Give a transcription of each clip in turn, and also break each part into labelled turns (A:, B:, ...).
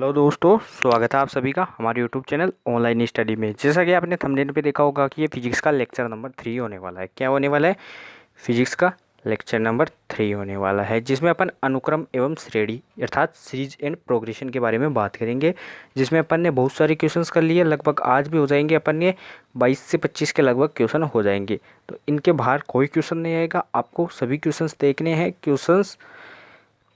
A: Hello दोस्तों, स्वागत है आप सभी का हमारे यूट्यूब चैनल ऑनलाइन स्टडी में। जैसा कि आपने थंबनेल पे देखा होगा कि ये फिजिक्स का लेक्चर नंबर 3 होने वाला है। क्या होने वाला है? फिजिक्स का लेक्चर नंबर 3 होने वाला है, जिसमें अपन अनुक्रम एवं श्रेणी अर्थात सीरीज एंड प्रोग्रेशन के बारे में बात करेंगे। जिसमें अपन ने बहुत सारे क्वेश्चंस कर लिए, लगभग आज भी हो जाएंगे अपन ये 22 से 25 के लगभग क्वेश्चन हो जाएंगे। तो इनके बाहर कोई क्वेश्चन नहीं आएगा, आपको सभी क्वेश्चंस देखने हैं। Questions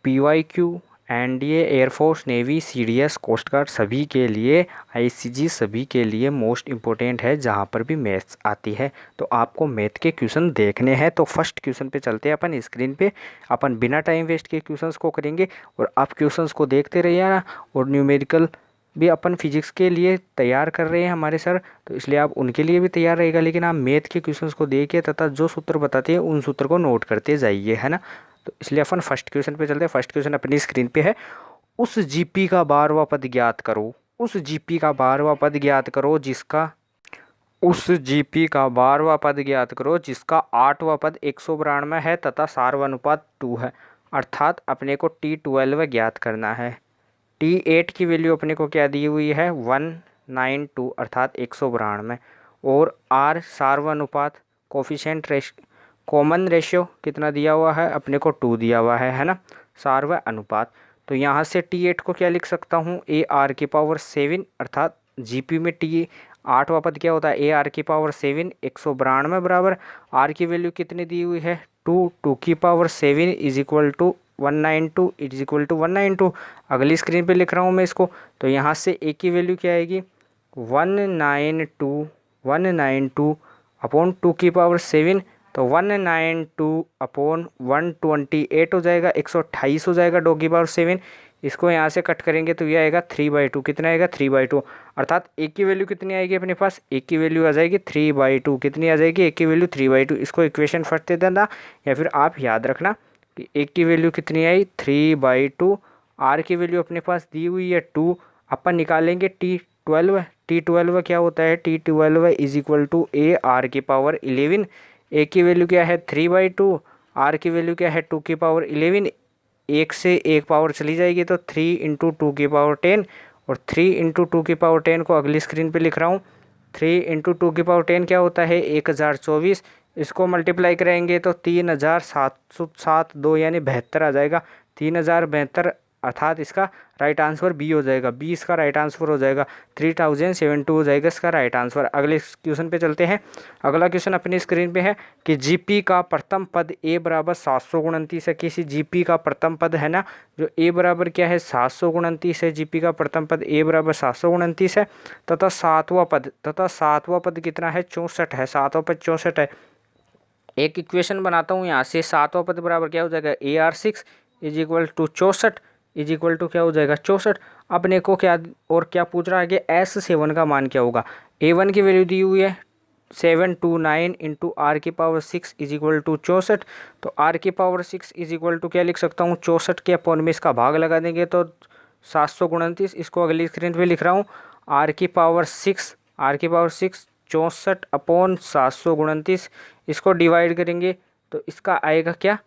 A: PYQ, NDA, air force, navy, CDS, coast guard सभी के लिए, आईसीजी सभी के लिए मोस्ट इम्पोर्टेंट है, जहाँ पर भी मैथ्स आती है। तो आपको मैथ के क्वेश्चन देखने हैं। तो फर्स्ट क्वेश्चन पे चलते हैं अपन स्क्रीन पे। अपन बिना टाइम वेस्ट के क्वेश्चंस को करेंगे और आप क्वेश्चंस को देखते रहिए ना। और न्यूमेरिकल भी अपन फिजिक्स के लिए तैयार कर रहे हैं हमारे सर, तो इसलिए आप उनके लिए भी तैयार रहेगा। लेकिन आप मैथ के क्वेश्चंस को देखिए तथा जो सूत्र बताते हैं उन सूत्र को नोट करते जाइए, है ना। तो इसलिए अपन फर्स्ट क्वेश्चन पे चलते हैं। फर्स्ट क्वेश्चन अपनी स्क्रीन पे है। उस जीपी का 12वां पद ज्ञात करो। उस जीपी का 12वां पद ज्ञात करो जिसका उस जीपी का 12वां पद ज्ञात करो जिसका 8वां पद 192 है तथा सार्वनुपात 2 है। अर्थात अपने को T12 ज्ञात करना है। T8 की वैल्यू अपने को क्या दी हुई है? 192 अर्थात 192। और R सार्वनुपात कोफिशिएंट कॉमन रेशियो कितना दिया हुआ है? अपने को 2 दिया हुआ है ना, सार्व अनुपात। तो यहाँ से T8 को क्या लिख सकता हूँ? AR⁴ अर्थात जीपी में T 8वां पद क्या होता है? AR⁴ 192 बराबर R की वैल्यू कितनी दी हुई है? 2 is equal to 192 is equal to 192। अगली स्क्रीन पे लिख रहा हूँ मैं इसको। तो यहाँ से A की वैल्यू क्या आएगी? 192 अपॉन 2⁴। तो 192 अपॉन 128 हो जाएगा, 128 हो जाएगा 2⁴। इसको यहाँ से कट करेंगे तो ये आएगा 3/2। कितना आएगा? 3/2। अर्थात A की वैल्यू कितनी आएगी अपने पास? A की वैल्यू आ जाएगी 3/2। कितनी आ जाएगी? A की वैल्यू 3/2। इसको इक्वेशन फर्स्ट दे देना या फिर आप याद रखना कि A की वैल्यू कितनी आई? 3/2। R की वैल्यू अपने पास दी हुई है 2। अपन निकालेंगे T12। T12 क्या होता है? T12 is equal to AR⁴11। A की वैल्यू क्या है? 3/2। R की वैल्यू क्या है? 2⁴11। एक से एक पावर चली जाएगी तो 3 इंटू 2⁻10। और 3 इंटू 2⁻10 को अगली स्क्रीन पे लिख रहा हूँ। 3 इंटू 2⁻10 क्या होता है? 1024। इसको मल्टीप्लाई करेंगे तो 3772 यानी 72 आ जाएगा। 3072 अर्थात इसका राइट आंसर बी हो जाएगा। बी इसका राइट आंसर हो जाएगा। 3072 हो जाएगा इसका राइट आंसर। अगले क्वेश्चन पे चलते हैं। अगला क्वेश्चन अपनी स्क्रीन पे है कि जीपी का प्रथम पद A बराबर 729 है। किसी जीपी का प्रथम पद है ना, जो A बराबर क्या है? 729 है। जीपी का प्रथम पद A बराबर 729 है तथा सातवां पद कितना है? 64 है। सातवां पद 64 है। एक इक्वेशन बनाता हूँ यहाँ से। सातवां पद बराबर क्या हो जाएगा? AR⁴ is equal to 64 is equal to क्या हो जाएगा? 64। अपने को क्या और क्या पूछ रहा है कि S7 का मान क्या होगा? A1 की वैल्यू दी हुई है 729 into R⁴ is equal to 64। तो R⁴ इज इक्वल टू क्या लिख सकता हूँ? 64 के अपॉन में इसका भाग लगा देंगे तो 729। इसको अगली स्क्रीन पे लिख रहा हूँ। R⁴ 64 upon 729। इसको डिवाइड करेंगे तो इसका आएगा क्या?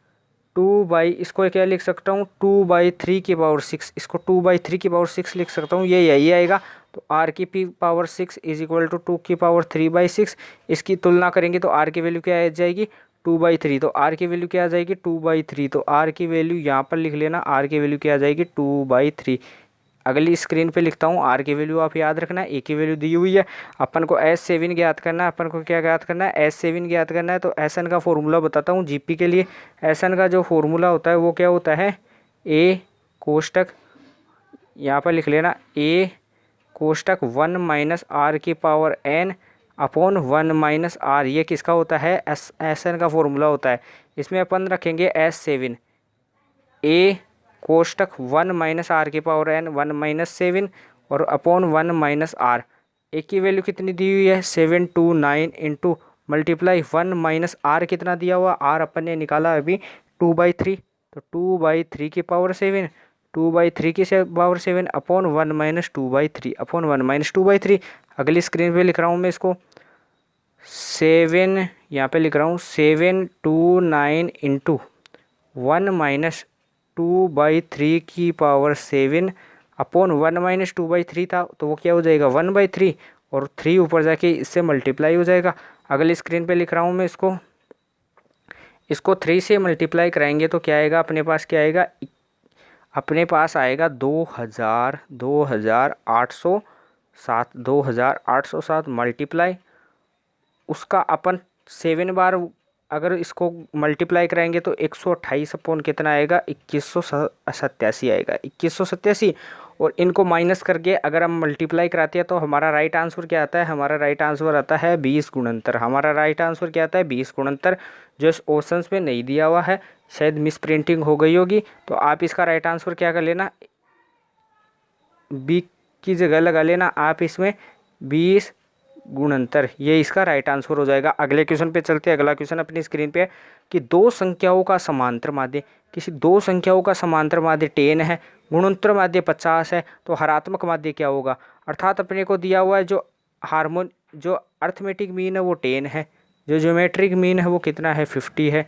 A: इसको क्या लिख सकता हूँ? 2/3⁶। इसको 2/3⁶ लिख सकता हूँ। ये यही आएगा। तो R⁴ इज इक्वल टू 2�3/6। इसकी तुलना करेंगे तो R की वैल्यू क्या आ जाएगी? 2/3। तो R की वैल्यू क्या आ जाएगी? 2/3। तो R की वैल्यू यहाँ पर लिख लेना। R की वैल्यू क्या आ जाएगी? 2/3। अगली स्क्रीन पे लिखता हूँ। R की वैल्यू आप याद रखना। A की वैल्यू दी हुई है। अपन को S7 ज्ञात करना है। अपन को क्या ज्ञात करना है? S7 ज्ञात करना है। तो SN का फॉर्मूला बताता हूँ जीपी के लिए। SN का जो फॉर्मूला होता है वो क्या होता है? A कोष्टक, यहाँ पर लिख लेना A कोष्टक 1 - R⁴n अपॉन 1 - R। ये किसका होता है? SN का फॉर्मूला होता है। इसमें अपन रखेंगे S7 A कोष्टक 1 - R⁴n 1 - 7 और अपॉन 1 - R। ए की वैल्यू कितनी दी हुई है? 729 इंटू मल्टीप्लाई 1 - R कितना दिया हुआ? R अपन ने निकाला अभी 2/3। तो 2/3⁴ 2/3⁴ अपॉन 1 - 2/3 अपॉन 1 - 2/3। अगली स्क्रीन पे लिख रहा हूँ मैं इसको। 7 यहाँ पे लिख रहा हूँ 729 इंटू 1 - 2/3⁴ अपॉन 1-2/3 था, तो वो क्या हो जाएगा 1/3, और 3 ऊपर जाके इससे मल्टीप्लाई हो जाएगा। अगली स्क्रीन पे लिख रहा हूँ मैं इसको 3 से मल्टीप्लाई कराएंगे तो क्या आएगा अपने पास, क्या आएगा अपने पास आएगा 2807 मल्टीप्लाई उसका अपन 7 बार अगर इसको मल्टीप्लाई कराएंगे तो 128 अपॉन कितना आएगा 2187 आएगा 2187। और इनको माइनस करके अगर हम मल्टीप्लाई कराते हैं तो हमारा राइट आंसर क्या आता है, हमारा राइट आंसर आता है 20 हमारा राइट आंसर क्या आता है 20 जो इस ऑप्शंस में नहीं दिया हुआ है, शायद मिस प्रिंटिंग हो गई होगी। तो आप इसका राइट आंसर क्या कर लेना, बी की जगह लगा लेना आप इसमें 20 गुणंतर, ये इसका राइट आंसर हो जाएगा। अगले क्वेश्चन पे चलते हैं। अगला क्वेश्चन अपनी स्क्रीन पे है कि दो संख्याओं का समांतर माध्य, किसी दो संख्याओं का समांतर माध्य 10 है, गुणोत्तर माध्य 50 है, तो हरात्मक माध्य क्या होगा। अर्थात अपने को दिया हुआ है जो अर्थमेटिक मीन है वो 10 है, जो ज्योमेट्रिक मीन है वो कितना है 50 है,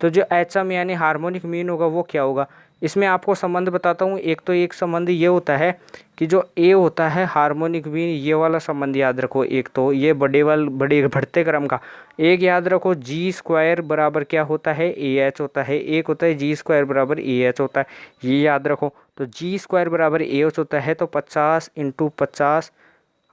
A: तो जो एचएम यानी हार्मोनिक मीन होगा वो क्या होगा। इसमें आपको संबंध बताता हूँ। एक संबंध ये होता है कि जो ए होता है हार्मोनिक मीन, ये वाला संबंध याद रखो। एक तो ये बड़े बढ़ते क्रम का एक याद रखो, जी स्क्वायर बराबर क्या होता है ए एच होता है, एक होता है जी स्क्वायर बराबर ए एच होता है, ये याद रखो। तो जी स्क्वायर बराबर ए एच होता है, तो 50 × 50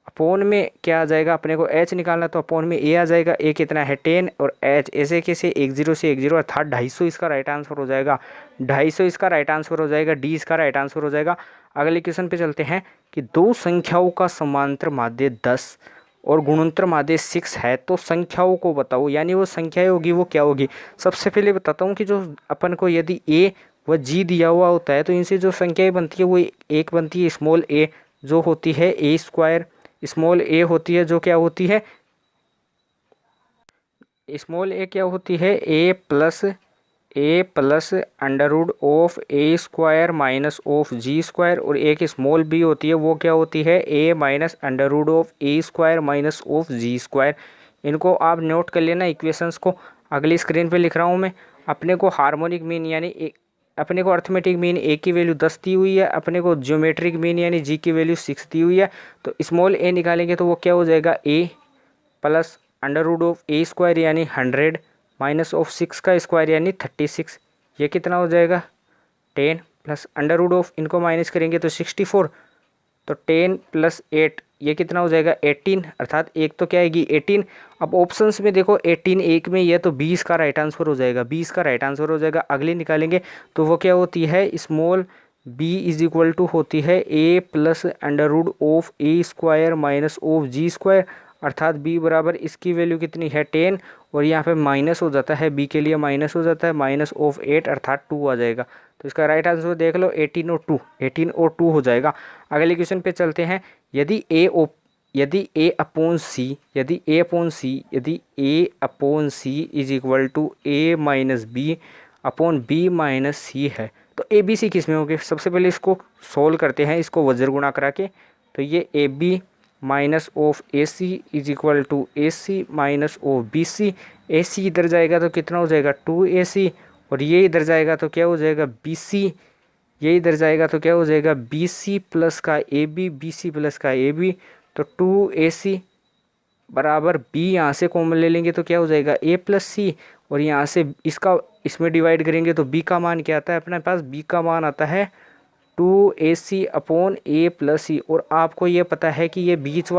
A: अपोन में क्या आ जाएगा, अपने को एच निकालना तो अपोन में ए आ जाएगा। ए कितना है 10 और एच ऐसे कैसे 10 से 10 अर्थात 250 इसका राइट आंसर हो जाएगा। 250 इसका राइट आंसर हो जाएगा, डी इसका राइट आंसर हो जाएगा। अगले क्वेश्चन पे चलते हैं कि दो संख्याओं का समांतर माध्य 10 और गुणोत्तर माध्य 6 है, तो संख्याओं को बताओ, यानी वो संख्याएं होगी वो क्या होगी। सबसे पहले बताता हूँ कि जो अपन को यदि ए व जी दिया हुआ होता है तो इनसे जो संख्याएं बनती है वो एक बनती है स्मॉल ए, जो होती है ए स्क्वायर, स्मॉल ए होती है जो क्या होती है, स्मॉल ए क्या होती है A plus under root of A square minus of ji square, और एक स्मॉल बी होती है वो क्या होती है A minus under root of A square minus of ji square. इनको आप नोट कर लेना इक्वेशंस को। अगली स्क्रीन पे लिख रहा हूँ मैं। अपने को हार्मोनिक मीन यानी अपने को अर्थमेटिक मीन ए की वैल्यू 10 दी हुई है, अपने को ज्योमेट्रिक मीन यानी जी की वैल्यू 6 दी हुई है। तो स्मॉल ए निकालेंगे तो वो क्या हो जाएगा A plus under root of A square यानी 100 माइनस ऑफ 6 का स्क्वायर यानी 36, ये कितना हो जाएगा 10 प्लस अंडर रूट ऑफ, इनको माइनस करेंगे तो 64, तो 10 + 8 ये कितना हो जाएगा 18, अर्थात एक तो क्या आएगी 18। अब ऑप्शंस में देखो 18 एक में, ये तो 20 का राइट आंसर हो जाएगा, 20 का राइट आंसर हो जाएगा। अगले निकालेंगे तो वो क्या होती है small b is equal to होती है a plus under root of A square minus of ji square, अर्थात b बराबर इसकी वैल्यू कितनी है 10, और यहाँ पे माइनस हो जाता है b के लिए माइनस हो जाता है माइनस ऑफ 8 अर्थात 2 आ जाएगा। तो इसका राइट आंसर देख लो 18 और 2 हो जाएगा। अगले क्वेश्चन पे चलते हैं। यदि a upon C is equal to a minus B upon B minus C है, तो ए बी सी किस में होंगे। सबसे पहले इसको सोल्व करते हैं, इसको वज्र गुणा करा के। तो ये A B minus of A C is equal to A C minus of B C. A C इधर जाएगा तो कितना हो जाएगा 2ac, और ये इधर जाएगा तो क्या हो जाएगा बी सी, ये इधर जाएगा तो क्या हो जाएगा बी सी प्लस का ए बी सी प्लस का ए बी। तो 2ac बराबर बी, यहाँ से कॉमन ले लेंगे तो क्या हो जाएगा a प्लस सी, और यहाँ से इसमें डिवाइड करेंगे तो b का मान क्या आता है अपने पास, b का मान आता है 2ac अपॉन a प्लस सी। और आपको ये पता है कि ये बीच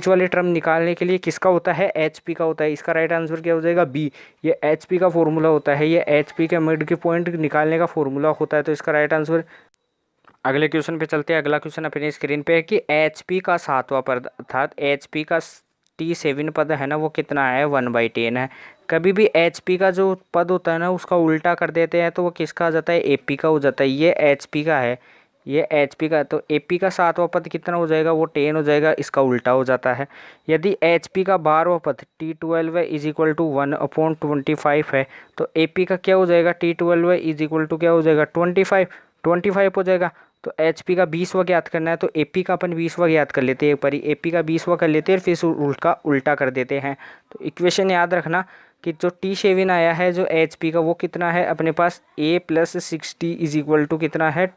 A: वाले टर्म निकालने के लिए किसका होता है hp का होता है। इसका राइट आंसर क्या हो जाएगा b, ये hp का फॉर्मूला होता है, ये hp के मिड के पॉइंट निकालने का फॉर्मूला होता है। तो इसका राइट आंसर। अगले क्वेश्चन पे चलते हैं। अगला क्वेश्चन अपनी स्क्रीन पे है कि HP का 7वां पद अर्थात HP का T7 पद है ना वो कितना है 1/10 है। कभी भी HP का जो पद होता है ना उसका उल्टा कर देते हैं तो वो किसका आ जाता है AP का हो जाता है। ये HP का है, ये HP का, तो AP का 7वां पद कितना हो जाएगा वो 10 हो जाएगा, इसका उल्टा हो जाता है। यदि HP का 12वां पद T12 है इज इक्वल टू 1/25 है, तो AP का क्या हो जाएगा T12 है इज इक्वल टू क्या हो जाएगा 25 हो जाएगा। तो HP का 20वां ज्ञात करना है तो AP का अपन 20वां ज्ञात कर लेते हैं, एक बारी AP का 20वां कर लेते हैं फिर उसका उल्टा कर देते हैं। तो इक्वेशन याद रखना कि जो T7 आया है जो HP का वो कितना है अपने पास a + 60 इज इक्वल टू कितना है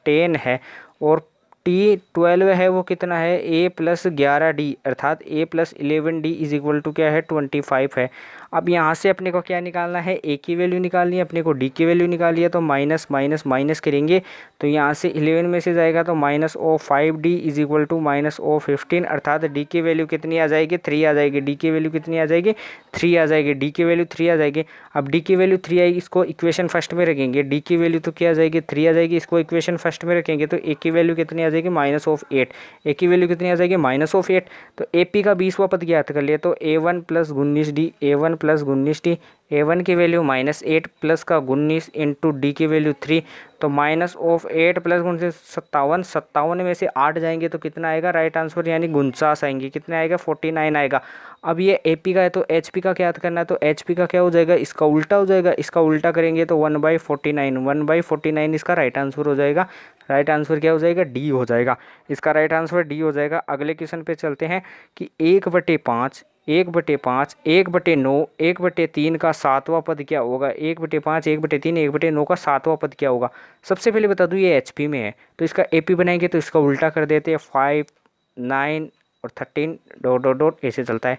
A: 10 है और T12 है वो कितना है A+11D अर्थात A+11D इज इक्वल टू क्या है 25 है। अब यहाँ से अपने को क्या निकालना है, A की वैल्यू निकालनी है, अपने को D की वैल्यू निकाली है, तो माइनस माइनस माइनस करेंगे तो यहाँ से 11 में से जाएगा तो -5D इज इक्वल टू -15 अर्थात D की वैल्यू कितनी आ जाएगी 3 आ जाएगी। D की वैल्यू कितनी आ जाएगी 3 आ जाएगी। D की वैल्यू 3 आ जाएगी। अब D की वैल्यू 3 आएगी, इसको इक्वेशन फर्स्ट में रखेंगे। D की वैल्यू तो क्या आ जाएगी 3 आ जाएगी, इसको इक्वेशन फर्स्ट में रखेंगे तो A की वैल्यू कितनी आ जाएगी -8। A की वैल्यू कितनी आ जाएगी -8। तो AP का 20वां पद ज्ञात कर लिया तो A1 + 19D A1 + 19D A1 की वैल्यू -8 प्लस का 19 इंटू D की वैल्यू 3 तो -8 प्लस 57 57 में से 8 जाएंगे तो कितना आएगा राइट आंसर यानी 49 आएंगे। कितना आएगा 49 आएगा। अब ये AP का है तो HP का क्या करना है, तो HP का क्या हो जाएगा, इसका उल्टा हो जाएगा। इसका उल्टा करेंगे तो 1/49 1/49 इसका राइट आंसर हो जाएगा। राइट आंसर क्या हो जाएगा D हो जाएगा। इसका राइट आंसर D हो जाएगा। अगले क्वेश्चन पे चलते हैं कि 1/5 1/5 1/9 1/3 का 7वां पद क्या होगा। 1/5 1/3 1/9 का 7वां पद क्या होगा। सबसे पहले बता दूं ये HP में है तो इसका AP बनाएंगे तो इसका उल्टा कर देते हैं 5 9 और 13 डॉट डॉट डॉट ऐसे चलता है।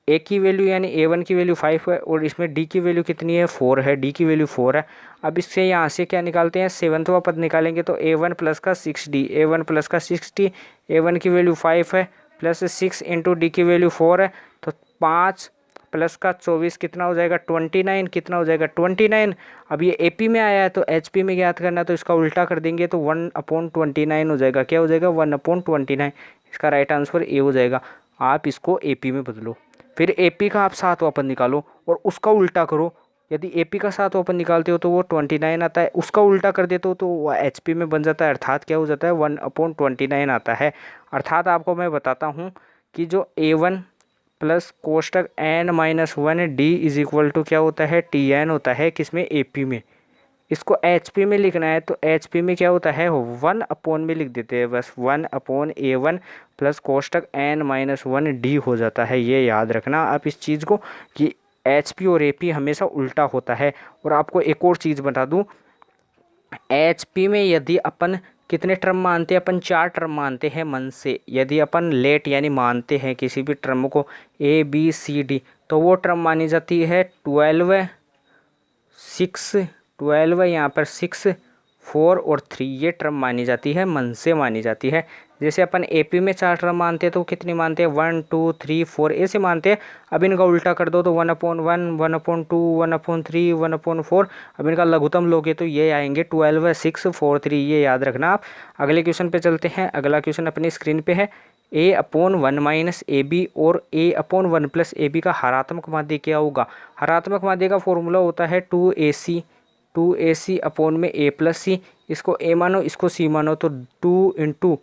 A: A की वैल्यू यानी A1 की वैल्यू 5 है और इसमें D की वैल्यू कितनी है 4 है। D की वैल्यू 4 है। अब इससे यहाँ से क्या निकालते हैं 7वां पद निकालेंगे तो A1 प्लस का 6D A1 प्लस का 6D A1 की वैल्यू 5 है प्लस 6 इंटू D की वैल्यू 4 है तो 5 प्लस का 24 कितना हो जाएगा 29। कितना हो जाएगा 29। अब ये AP में आया है तो HP में ज्ञात करना है तो इसका उल्टा कर देंगे तो 1/29 हो जाएगा। क्या हो जाएगा 1/29। इसका राइट आंसर A हो जाएगा। आप इसको AP में बदलो, फिर AP का आप 7वां पद निकालो और उसका उल्टा करो। यदि AP का 7वां पद निकालते हो तो वो 29 आता है, उसका उल्टा कर देते हो तो वो HP में बन जाता है अर्थात क्या हो जाता है 1/29 आता है। अर्थात आपको मैं बताता हूँ कि जो A1 प्लस कोष्टक n-1D इज इक्वल टू क्या होता है TN होता है किसमें AP में। इसको HP में लिखना है तो HP में क्या होता है 1 में लिख देते हैं बस 1/A1 प्लस कोष्टक n-1D हो जाता है। ये याद रखना आप इस चीज़ को कि HP और AP हमेशा उल्टा होता है। और आपको एक और चीज़ बता दूं HP में यदि अपन कितने टर्म मानते हैं, अपन 4 टर्म मानते हैं मन से। यदि अपन लेट यानी मानते हैं किसी भी टर्म को ABCD तो वो टर्म मानी जाती है 12 6 12 यहाँ पर 6 4 और 3 ये टर्म मानी जाती है मन से मानी जाती है। जैसे अपन AP में 4 टर्म मानते हैं तो कितनी मानते हैं 1 2 3 4 ऐसे मानते हैं। अब इनका उल्टा कर दो तो 1/1 1/2 1/3 1/4। अब इनका लघुत्तम लोगे तो ये आएंगे 12 6 4 3। ये याद रखना आप। अगले क्वेश्चन पे चलते हैं। अगला क्वेश्चन अपनी स्क्रीन पे है A/1 - AB और A/1 + AB का हरात्मक माध्य क्या होगा। हरात्मक माध्य का फॉर्मूला होता है 2AC अपॉन में A + C। इसको A मानो इसको C मानो तो 2 इंटू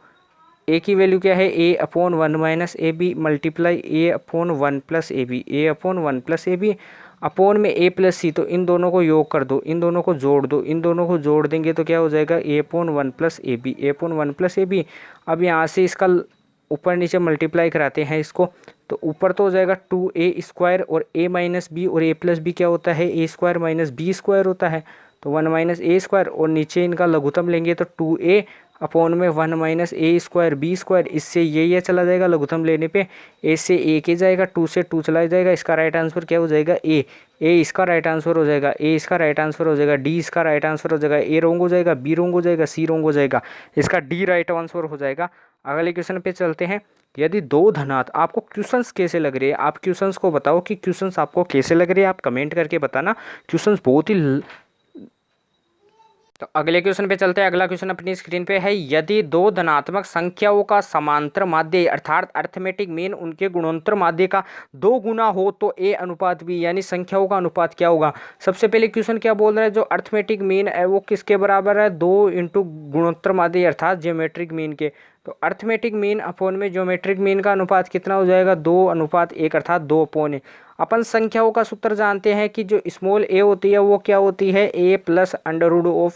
A: A की वैल्यू क्या है A/1 - AB multiply A/1 + AB A/1 + AB upon में A + C। तो इन दोनों को योग कर दो, इन दोनों को जोड़ दो, इन दोनों को जोड़ देंगे तो क्या हो जाएगा A/1 + AB A/1 + AB। अब यहाँ से इसका ऊपर नीचे मल्टीप्लाई कराते हैं इसको तो ऊपर तो हो जाएगा 2A² और A - B और A + B क्या होता है A² - B² होता है तो 1 - A² और नीचे इनका लघुत्तम लेंगे तो 2A अपॉन में 1 - A² B²। इससे ये चला जाएगा लघुत्तम लेने पे A से A के जाएगा 2 से 2 चला जाएगा। इसका राइट आंसर क्या हो जाएगा A इसका राइट आंसर हो जाएगा A इसका राइट आंसर हो जाएगा D इसका राइट आंसर हो जाएगा A रोंग हो जाएगा B रोंग हो जाएगा C रोंग हो जाएगा। इसका D राइट आंसर हो जाएगा। अगले क्वेश्चन पे चलते हैं। यदि दो धनात्मक आपको क्वेश्चंस कैसे लग रहे हैं, आप क्वेश्चंस को बताओ कि क्वेश्चंस आपको कैसे लग रहे हैं, आप कमेंट करके बताना। क्वेश्चंस बहुत ही तो अगले क्वेश्चन पे चलते हैं। अगला क्वेश्चन अपनी स्क्रीन पे है। यदि दो धनात्मक संख्याओं का समांतर माध्य अर्थात अर्थमेटिक मीन उनके गुणोत्तर माध्य का 2 गुना हो तो A/B यानी संख्याओं का अनुपात क्या होगा। सबसे पहले क्वेश्चन क्या बोल रहा है, जो अर्थमेटिक मीन है वो किसके बराबर है 2 इंटू गुणोत्तर माध्य अर्थात ज्योमेट्रिक मीन के। तो अर्थमेटिक मीन अपॉन में ज्योमेट्रिक मीन का अनुपात कितना हो जाएगा 2:1 अर्थात 2/1। अपन संख्याओं का सूत्र जानते हैं कि जो स्मॉल a होती है वो क्या होती है A + √(A²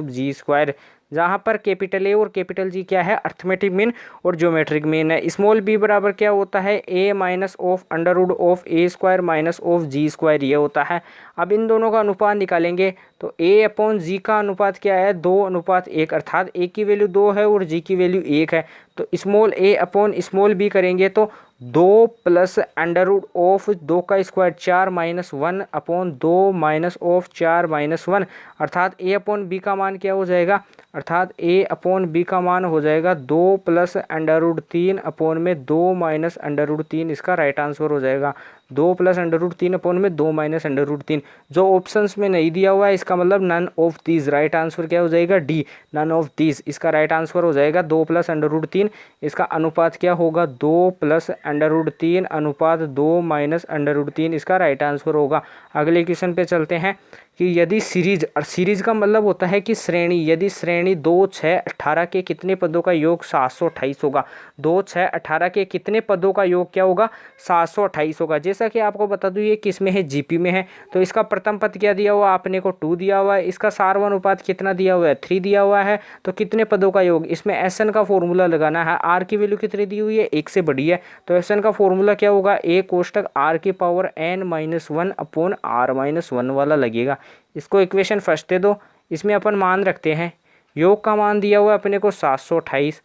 A: - (G²) जहाँ पर कैपिटल ए और कैपिटल जी क्या है, अर्थमेटिक मीन और ज्योमेट्रिक मीन है। स्मॉल बी बराबर क्या होता है, A minus of under root of A square minus of ji square, ये होता है। अब इन दोनों का अनुपात निकालेंगे तो ए अपॉन जी का अनुपात क्या है, 2:1, अर्थात ए की वैल्यू 2 है और जी की वैल्यू 1 है। तो स्मॉल ए अपॉन स्मॉल बी करेंगे तो 2 प्लस अंडर रूट ऑफ 2 का square 4 minus 1 upon 2 minus of 4 minus 1, अर्थात ए अपॉन बी का मान क्या हो जाएगा, अर्थात ए अपॉन बी का मान हो जाएगा 2 प्लस अंडर रूट 3 अपॉन में 2 माइनस अंडर रूट 3, इसका राइट आंसर हो जाएगा 2 प्लस अंडर रूट 3 अपॉन में 2 माइनस अंडर रूट 3। जो ऑप्शंस में नहीं दिया हुआ है इसका मतलब none of these, right answer क्या हो जाएगा, डी, नन ऑफ दीज, इसका राइट आंसर हो जाएगा 2 प्लस अंडर रूट 3। इसका अनुपात क्या होगा, 2 प्लस अंडर रूट 3 अनुपात 2 माइनस अंडर रूट 3, इसका राइट आंसर होगा। अगले क्वेश्चन पे चलते हैं कि यदि सीरीज, और सीरीज का मतलब होता है कि श्रेणी, यदि श्रेणी 2, 6, 18 के कितने पदों का योग 728 होगा। 2, 6, 18 के कितने पदों का योग क्या होगा, 728 होगा। जैसा कि आपको बता दूं ये किस में है, जीपी में है। तो इसका प्रथम पद क्या दिया हुआ आपने को, 2 दिया हुआ है। इसका सार्वनुपात कितना दिया हुआ है, 3 दिया हुआ है। तो कितने पदों का योग, इसमें एस एन का फॉर्मूला लगाना है। आर की वैल्यू कितनी दी हुई है, 1 से बड़ी है। तो एस एन का फॉर्मूला क्या होगा, ए कोष्टक आर की power n minus 1 upon r minus 1 वाला लगेगा। इसको इक्वेशन फर्स्ट दे दो। इसमें अपन मान रखते हैं, योग का मान दिया हुआ है अपने को 728,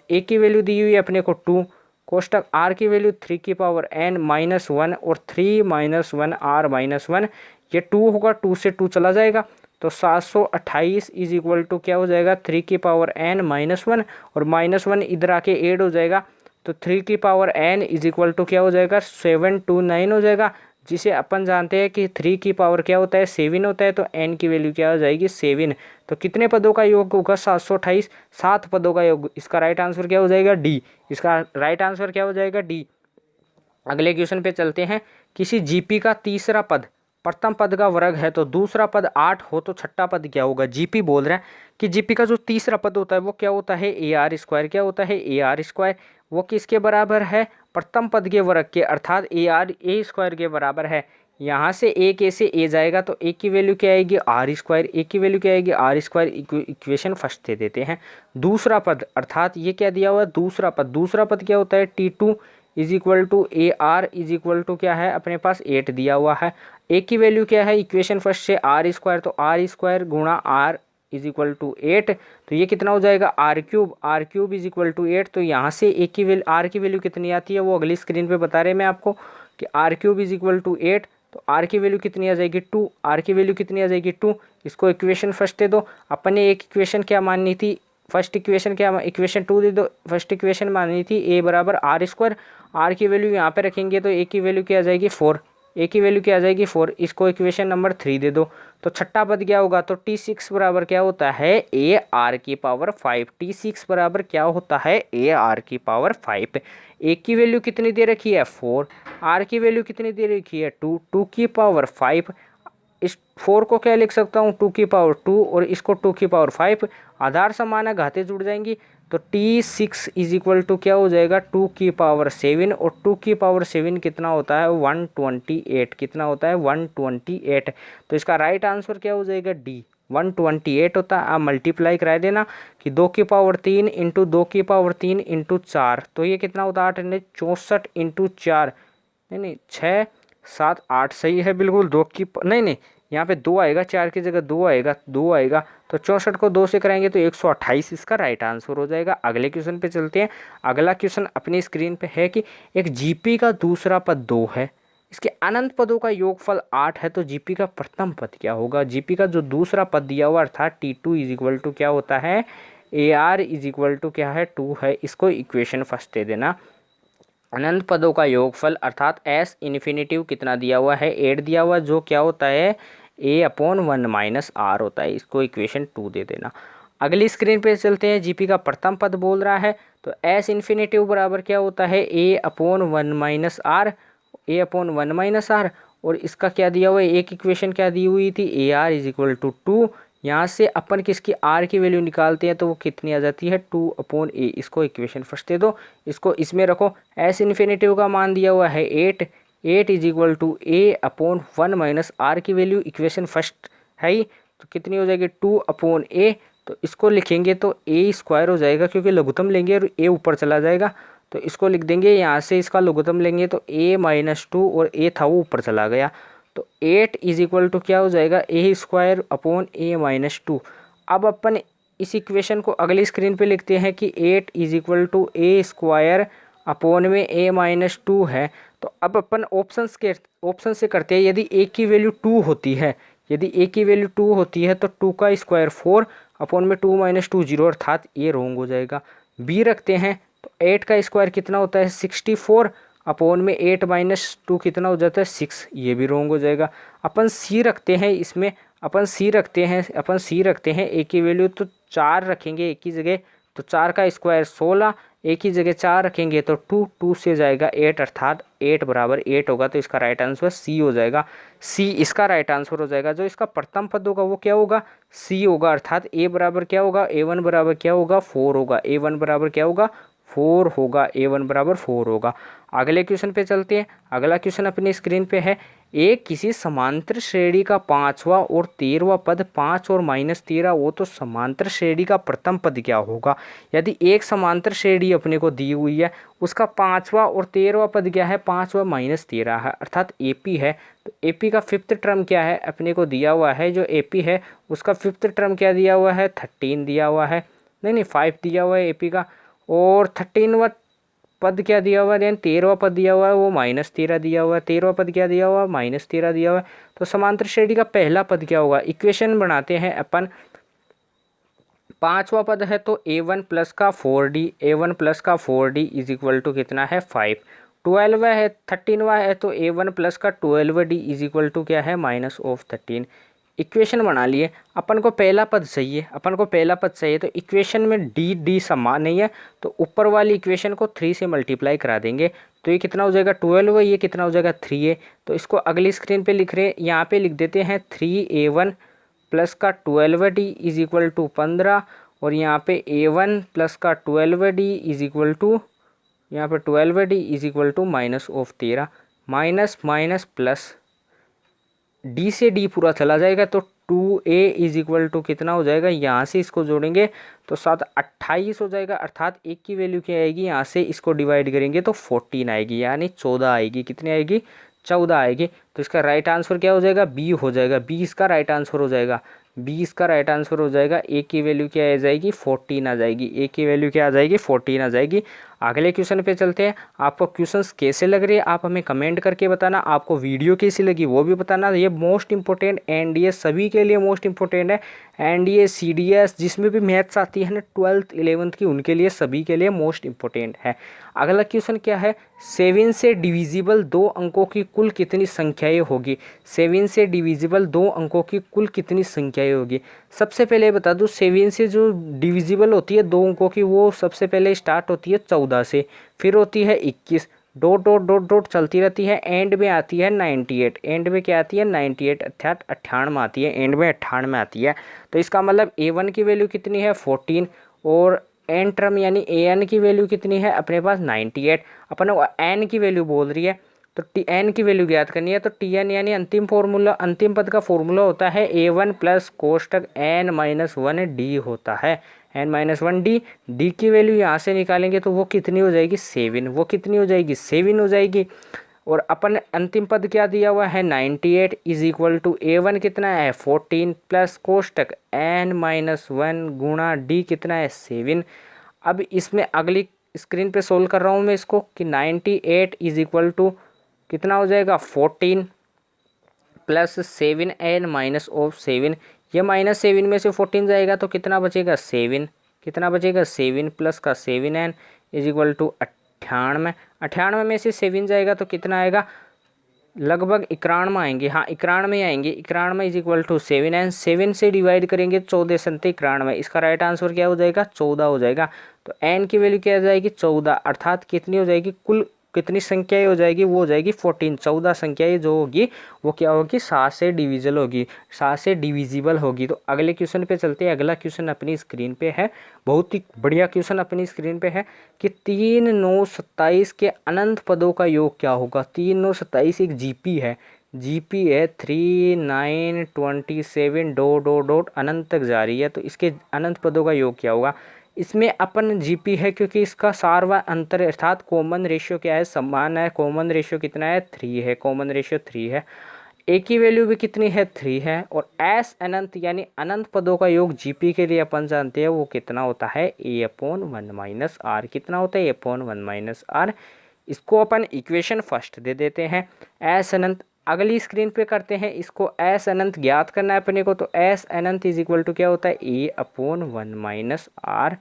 A: ए की वैल्यू दी हुई है अपने को 2, कोष्टक आर की वैल्यू 3 की पावर एन माइनस 1 और 3 माइनस 1 आर माइनस 1, ये 2 होगा, 2 से 2 चला जाएगा। तो 728 इज इक्वल टू क्या हो जाएगा, 3 की पावर एन माइनस 1 और माइनस 1 इधर आके ऐड हो जाएगा। तो 3 की power n is equal to क्या हो जाएगा, 729 हो जाएगा, जिसे अपन जानते हैं कि 3 की पावर क्या होता है, 7 होता है। तो n की वैल्यू क्या हो जाएगी, 7। तो कितने पदों का योग होगा, 728, 7 पदों का योग। इसका राइट आंसर क्या हो जाएगा, डी, इसका राइट आंसर क्या हो जाएगा, डी। अगले क्वेश्चन पे चलते हैं। किसी जीपी का तीसरा पद प्रथम पद का वर्ग है तो दूसरा पद 8 हो तो छठा पद क्या होगा। जीपी बोल रहा है कि जीपी का जो तीसरा पद होता है वो क्या होता है, ए आर स्क्वायर, क्या होता है, ए आर स्क्वायर। वो किसके बराबर है, प्रथम पद के वर्ग के, अर्थात ए आर ए स्क्वायर के बराबर है। यहाँ से ए के से ए जाएगा तो ए की वैल्यू क्या आएगी, आर स्क्वायर, ए की वैल्यू क्या आएगी, are square. Equation first they देते हैं। दूसरा पद, अर्थात ये क्या दिया हुआ है, दूसरा पद, दूसरा पद क्या होता है, T2 is equal to a r is equal to क्या है अपने पास 8 दिया हुआ है। ए की वैल्यू क्या है, इक्वेशन फर्स्ट से आर स्क्वायर, तो आर स्क्वायर गुणा आर इज इक्वल टू 8। तो ये कितना हो जाएगा, r cube is equal to 8। तो यहाँ से ए की वैल्यू, आर की वैल्यू कितनी आती है वो अगली स्क्रीन पे बता रहे हैं मैं आपको कि r cube is equal to 8। तो आर की वैल्यू कितनी आ जाएगी, 2, आर की वैल्यू कितनी आ जाएगी, 2। इसको इक्वेशन फर्स्ट दे दो। अपन ने एक इक्वेशन क्या माननी थी, फर्स्ट इक्वेशन क्या, इक्वेशन 2 दे दो। फर्स्ट इक्वेशन माननी थी ए बराबर आर स्क्वायर, आर की वैल्यू यहाँ पे रखेंगे तो ए की वैल्यू क्या आ जाएगी 4, ए की वैल्यू क्या आ जाएगी 4। इसको इक्वेशन नंबर 3 दे दो। तो छठा पद क्या होगा, तो T6 बराबर क्या होता है, ए आर की पावर 5। T6 बराबर क्या होता है, ए आर की पावर 5। ए की वैल्यू कितनी दे रखी है 4, आर की वैल्यू कितनी दे रखी है 2, 2 की पावर 5। इस 4 को क्या लिख सकता हूँ, 2 की पावर 2 और इसको 2 की पावर 5। आधार समान है, घातें जुड़ जाएंगी। तो T6 इज इक्वल टू क्या हो जाएगा, 2 की पावर 7 और 2 की पावर 7 कितना होता है 128, कितना होता है 128। तो इसका राइट आंसर क्या हो जाएगा, डी, 128 होता है। आप मल्टीप्लाई करा देना कि 2 की पावर 3 इंटू 2 की पावर 3 इंटू 4, तो ये कितना होता है 864 इंटू 4, नहीं 6 7 8 सही है बिल्कुल। 2 की नहीं यहाँ पे 2 आएगा, 4 की जगह 2 आएगा, 2 आएगा। तो 64 को 2 से कराएंगे तो 128 इसका राइट आंसर हो जाएगा। अगले क्वेश्चन पे चलते हैं। अगला क्वेश्चन अपनी स्क्रीन पे है कि एक जीपी का दूसरा पद 2 है, इसके अनंत पदों का योगफल 8 है तो जीपी का प्रथम पद क्या होगा। जीपी का जो दूसरा पद दिया हुआ अर्थात T2 इज इक्वल टू क्या होता है, a r is equal to क्या है 2 है। इसको इक्वेशन फर्स्ट दे देना। अनंत पदों का योगफल अर्थात एस इन्फिनेटिव कितना दिया हुआ है, 8 दिया हुआ, जो क्या होता है ए अपॉन 1 माइनस आर होता है। इसको इक्वेशन 2 दे देना। अगली स्क्रीन पे चलते हैं। जीपी का प्रथम पद बोल रहा है तो एस इन्फिनेटिव बराबर क्या होता है, A upon 1 minus R, A upon 1 minus R. और इसका क्या दिया हुआ है, एक इक्वेशन क्या दी हुई थी, a r is equal to 2। यहाँ से अपन किसकी आर की वैल्यू निकालते हैं तो वो कितनी आ जाती है 2 अपॉन ए। इसको इक्वेशन फर्स्ट दे दो, इसको इसमें रखो। एस इन्फिनेटिव का मान दिया हुआ है 8 is equal to a upon 1 minus r की वैल्यू इक्वेशन फर्स्ट है ही, तो कितनी हो जाएगी 2 अपॉन ए। तो इसको लिखेंगे तो ए स्क्वायर हो जाएगा, क्योंकि लघुत्तम लेंगे और ए ऊपर चला जाएगा, तो इसको लिख देंगे। यहाँ से इसका लघुत्तम लेंगे तो a-2 और a था वो ऊपर चला गया, तो 8 इज इक्वल टू क्या हो जाएगा, ए स्क्वायर अपॉन a-2। अब अपन इस इक्वेशन को अगली स्क्रीन पे लिखते हैं कि 8 is equal to a square upon में a-2 है। तो अब अपन ऑप्शन से करते हैं, यदि a की वैल्यू 2 होती है, यदि a की वैल्यू 2 होती है तो 2 का स्क्वायर 4 अपॉन में 2 - 2 0, अर्थात ये रॉन्ग हो जाएगा। b रखते हैं तो 8 का स्क्वायर कितना होता है 64 अपॉन में 8 - 2 कितना हो जाता है 6, ये भी रॉन्ग हो जाएगा। अपन c रखते हैं, इसमें अपन c रखते हैं a की वैल्यू तो 4 रखेंगे एक की जगह, तो 4 का स्क्वायर 16, एक ही जगह 4 रखेंगे तो 2 से जाएगा 8, अर्थात 8 बराबर 8 होगा। तो इसका राइट आंसर सी हो जाएगा, सी इसका राइट आंसर हो जाएगा। जो इसका प्रथम पद होगा वो क्या होगा, सी होगा, अर्थात ए बराबर क्या होगा, a1 बराबर क्या होगा 4 होगा, a1 बराबर क्या होगा 4 होगा, a1 बराबर 4 होगा। अगले क्वेश्चन पे चलते हैं। अगला क्वेश्चन अपनी स्क्रीन पे है, एक किसी समांतर श्रेणी का 5वां और 13वां पद 5 और -13 वो तो समांतर श्रेणी का प्रथम पद क्या होगा। यदि एक समांतर श्रेणी अपने को दी हुई है, उसका 5वां और 13वां पद क्या है, 5 व -13 है, अर्थात एपी है। तो एपी का फिफ्थ टर्म क्या है अपने को दिया हुआ है, जो एपी है उसका फिफ्थ टर्म क्या दिया हुआ है 13 दिया हुआ है, नहीं 5 दिया हुआ है एपी का, और 13वां पद क्या दिया हुआ है, देन 13वां पद दिया हुआ है वो -13 दिया हुआ है, 13वां पद क्या दिया हुआ है -13 दिया हुआ है। तो समांतर श्रेणी का पहला पद क्या होगा, इक्वेशन बनाते हैं अपन। 5वां पद है तो a1 प्लस का 4d, a1 प्लस का 4d इज इक्वल टू कितना है 5। 12वां है 13वां है तो a1 प्लस का 12d इज इक्वल टू क्या है -13। इक्वेशन बना लिए। अपन को पहला पद चाहिए, तो इक्वेशन में डी समान नहीं है, तो ऊपर वाली इक्वेशन को 3 से मल्टीप्लाई करा देंगे, तो ये कितना हो जाएगा 12, ये कितना हो जाएगा 3a। तो इसको अगली स्क्रीन पे लिख रहे हैं, यहाँ पे लिख देते हैं 3a1 प्लस का 12d इज इक्वल टू 15, और यहाँ पे a1 प्लस का 12d इज इक्वल टू, यहाँ पे 12d is equal to -13, minus minus plus, D से डी पूरा चला जाएगा, तो 2a इज इक्वल टू कितना हो जाएगा, यहाँ से इसको जोड़ेंगे तो 7 28 हो जाएगा, अर्थात एक की वैल्यू क्या आएगी, यहाँ से इसको डिवाइड करेंगे तो 14 आएगी, यानी 14 आएगी। कितनी आएगी 14 आएगी। तो इसका राइट आंसर क्या हो जाएगा, बी हो जाएगा, बी इसका राइट आंसर हो जाएगा, बी इसका राइट आंसर हो जाएगा। ए की वैल्यू क्या आ जाएगी 14 आ जाएगी, ए की वैल्यू क्या आ जाएगी 14 आ जाएगी। अगले क्वेश्चन पे चलते हैं। आपको क्वेश्चंस कैसे लग रहे हैं आप हमें कमेंट करके बताना, आपको वीडियो कैसी लगी वो भी बताना। ये मोस्ट इंपॉर्टेंट एनडीए सभी के लिए मोस्ट इंपॉर्टेंट है, एनडीए सीडीएस जिसमें भी मैथ्स आती है ना 12th 11th की, उनके लिए सभी के लिए मोस्ट इंपॉर्टेंट है। अगला क्वेश्चन क्या है, 7 से डिविजिबल 2 अंकों की कुल कितनी संख्याएं होगी। 7 से डिविजिबल 2 अंकों की कुल कितनी संख्याएं होगी। सबसे पहले बता दूं 7 से जो डिविजिबल होती है 2 अंकों की, वो सबसे पहले स्टार्ट होती है 14 से, फिर होती है 21, डॉट डॉट डॉट डॉट चलती रहती है, एंड में आती है 98, एंड में क्या आती है 98, अर्थात 98 आती है, एंड में 98 आती है। तो इसका मतलब a1 की वैल्यू कितनी है 14, और एन टर्म यानी an की वैल्यू कितनी है अपने पास 98। अपन n की वैल्यू बोल रही है तो n की वैल्यू ज्ञात करनी है, तो tn यानी अंतिम पद का फॉर्मूला होता है a1 प्लस कोष्टक n-1d होता है, n-1d। d की वैल्यू यहाँ से निकालेंगे तो वो कितनी हो जाएगी 7, वो कितनी हो जाएगी 7 हो जाएगी। और अपन अंतिम पद क्या दिया हुआ है 98 इज इक्वल टू a1 कितना है 14 प्लस कोष्टक n-1 गुणा d कितना है 7। अब इसमें अगली स्क्रीन पे सोल्व कर रहा हूँ मैं इसको कि 98 इज इक्वल टू कितना हो जाएगा 14 प्लस 7n-7, ये -7 में से 14 जाएगा तो कितना बचेगा 7, कितना बचेगा 7 प्लस का 7n इज इक्वल टू 98, 98 में से 7 जाएगा तो कितना आएगा लगभग 91 आएंगे, हाँ 91 आएंगे, 91 इज इक्वल टू 7n, 7 से डिवाइड करेंगे 14 संते 91, इसका राइट आंसर क्या हो जाएगा 14 हो जाएगा। तो n की वैल्यू क्या हो जाएगी 14, अर्थात कितनी हो जाएगी कुल कितनी संख्याएं हो जाएगी, वो हो जाएगी 14, 14 संख्याएं जो होगी वो क्या होगी 7 से डिविजिबल होगी, 7 से डिविजिबल होगी। तो अगले क्वेश्चन पे चलते हैं। अगला क्वेश्चन अपनी स्क्रीन पे है, बहुत ही बढ़िया क्वेश्चन अपनी स्क्रीन पे है कि 3, 9, 27 के अनंत पदों का योग क्या होगा। 3, 9, 27 एक जीपी है, जीपी है 3927 डॉट अनंत तक जा रही है, तो इसके अनंत पदों का योग क्या होगा। इसमें अपन जीपी है क्योंकि इसका सार व अंतर अर्थात कॉमन रेशियो क्या है, समान है। कॉमन रेशियो कितना है, 3 है, कॉमन रेशियो 3 है। ए की वैल्यू भी कितनी है, 3 है। और एस अनंत यानी अनंत पदों का योग जीपी के लिए अपन जानते हैं वो कितना होता है, a/1 माइनस आर। कितना होता है, a/1 माइनस आर। इसको अपन इक्वेशन फर्स्ट दे देते हैं। एस अनंत अगली स्क्रीन पे करते हैं, इसको एस अनंत ज्ञात करना है अपने को। तो एस अनंत इज इक्वल टू क्या होता है, a/1 माइनस आर।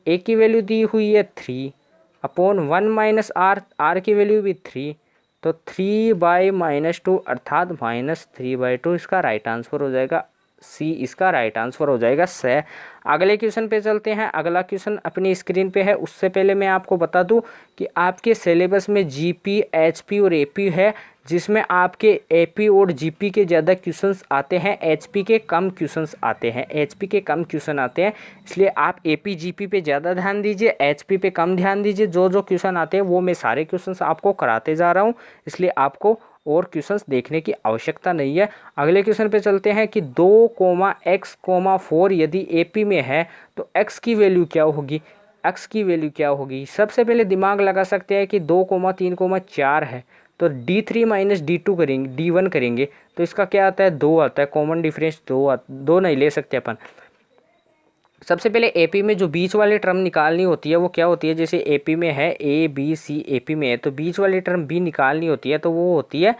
A: ए की वैल्यू दी हुई है 3/1 माइनस आर, आर की वैल्यू भी 3, तो 3/-2 अर्थात -3/2 इसका राइट आंसर हो जाएगा। सी इसका राइट आंसर हो जाएगा से। अगले क्वेश्चन पे चलते हैं। अगला क्वेश्चन अपनी स्क्रीन पे है। उससे पहले मैं आपको बता दूं कि आपके सिलेबस में जीपी, एचपी और एपी है, जिसमें आपके एपी और जीपी के ज़्यादा क्वेश्चंस आते हैं, एचपी के कम क्वेश्चंस आते हैं। एचपी के कम क्वेश्चन आते हैं, इसलिए आप एपी जीपी पे ज़्यादा ध्यान दीजिए, एचपी पे कम ध्यान दीजिए। जो जो क्वेश्चन आते हैं वो मैं सारे क्वेश्चंस आपको कराते जा रहा हूँ, इसलिए आपको और क्वेश्चंस देखने की आवश्यकता नहीं है। अगले क्वेश्चन पे चलते हैं कि 2,x,4 यदि एपी में है तो x की वैल्यू क्या होगी, x की वैल्यू क्या होगी। सबसे पहले दिमाग लगा सकते हैं कि 2,3,4 है, तो d3 माइनस d2 करेंगे, d1 करेंगे, तो इसका क्या आता है, 2 आता है। कॉमन डिफरेंस 2 नहीं ले सकते अपन। सबसे पहले एपी में जो बीच वाली टर्म निकालनी होती है वो क्या होती है, जैसे एपी में है ए बी सी, एपी में है तो बीच वाली टर्म बी निकालनी होती है, तो वो होती है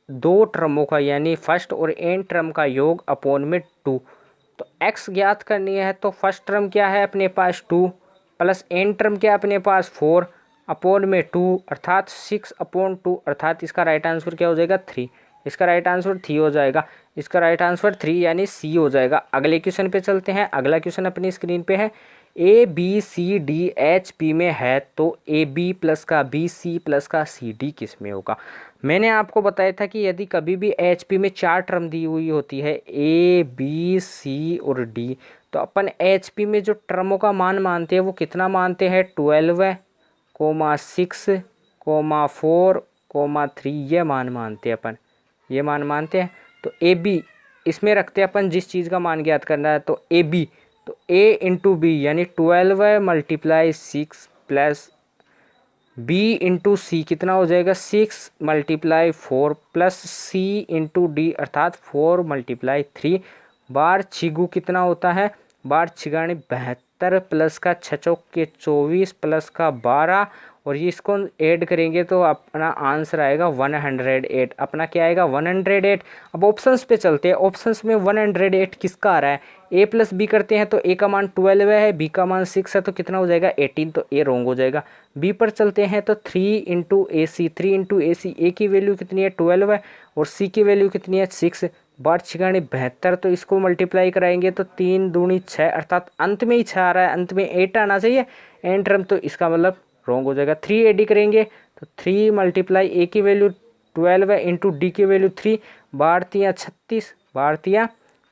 A: 2 टर्मों का यानी फर्स्ट और एन टर्म का योग अपॉन में 2। तो एक्स ज्ञात करनी है तो फर्स्ट टर्म क्या है अपने पास 2 प्लस एन टर्म क्या है अपने पास 4 अपॉन में 2 अर्थात 6/2 अर्थात इसका राइट आंसर क्या हो जाएगा, 3। इसका राइट आंसर 3 हो जाएगा। इसका राइट आंसर 3 यानी सी हो जाएगा। अगले क्वेश्चन पे चलते हैं। अगला क्वेश्चन अपनी स्क्रीन पे है। A B C D H P में है तो ए बी प्लस का बी, सी प्लस का सी, डी किस में होगा। मैंने आपको बताया था कि यदि कभी भी एच पी में 4 टर्म दी हुई होती है ए बी सी और डी, तो अपन एच पी में जो टर्मों का मान मानते हैं वो कितना मानते हैं, 12,6,4,3 ये मान मानते हैं अपन, ये मान मानते हैं। तो ए बी इसमें रखते हैं अपन, जिस चीज़ का मान ज्ञात करना है तो ए बी, तो ए इंटू बी यानी 12 मल्टीप्लाई 6 प्लस बी इंटू सी कितना हो जाएगा, 6 मल्टीप्लाई 4 प्लस सी इंटू डी अर्थात 4 मल्टीप्लाई 3 बार छिगु कितना होता है, बार छिगानी 72 प्लस का 6×4 = 24 प्लस का 12 और ये इसको ऐड करेंगे तो अपना आंसर आएगा 108। अपना क्या आएगा, 108। अब ऑप्शंस पे चलते हैं। ऑप्शंस में 108 किसका आ रहा है, ए प्लस बी करते हैं तो ए का मान 12 है, बी का मान 6 है, तो कितना हो जाएगा 18, तो ए रॉन्ग हो जाएगा। बी पर चलते हैं तो 3 इंटू ए सी, 3 इंटू ए सी, ए की वैल्यू कितनी है 12 है और सी की वैल्यू कितनी है 6, बार छिगानी 72, तो इसको मल्टीप्लाई कराएंगे तो 3 दूनी 6 अर्थात अंत में ही 6 आ रहा है, अंत में 8 आना चाहिए एन टर्म, तो इसका मतलब रॉन्ग हो जाएगा। 3 एडी करेंगे तो 3 मल्टीप्लाई ए की वैल्यू 12 है इंटू डी की वैल्यू 3, बारतियाँ 36, बारतियाँ